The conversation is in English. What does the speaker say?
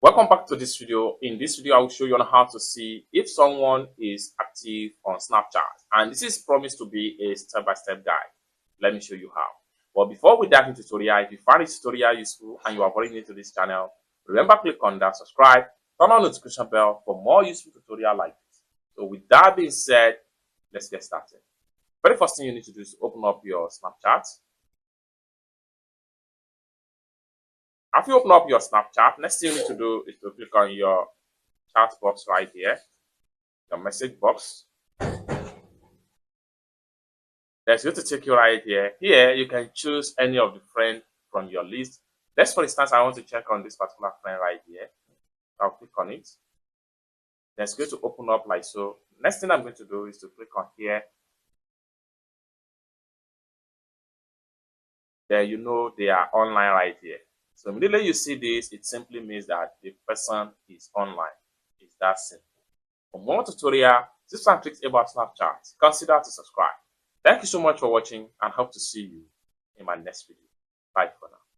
Welcome back to this video. In this video, I will show you on how to see if someone is active on Snapchat. And this is promised to be a step-by-step guide. Let me show you how. But before we dive into the tutorial, if you find this tutorial useful and you are very new to this channel, remember click on that subscribe, turn on the notification bell for more useful tutorial like this. So with that being said, let's get started. Very first thing you need to do is open up your Snapchat. After you open up your Snapchat, next thing you need to do is to click on your chat box right here, your message box. That's going to take you right here. Here, you can choose any of the friends from your list. Let's, for instance, I want to check on this particular friend right here. I'll click on it. Then it's going to open up like so. Next thing I'm going to do is to click on here. Then you know they are online right here. So immediately you see this, it simply means that the person is online. It's that simple. For more tutorial, tips and tricks about Snapchat, consider to subscribe. Thank you so much for watching and hope to see you in my next video. Bye for now.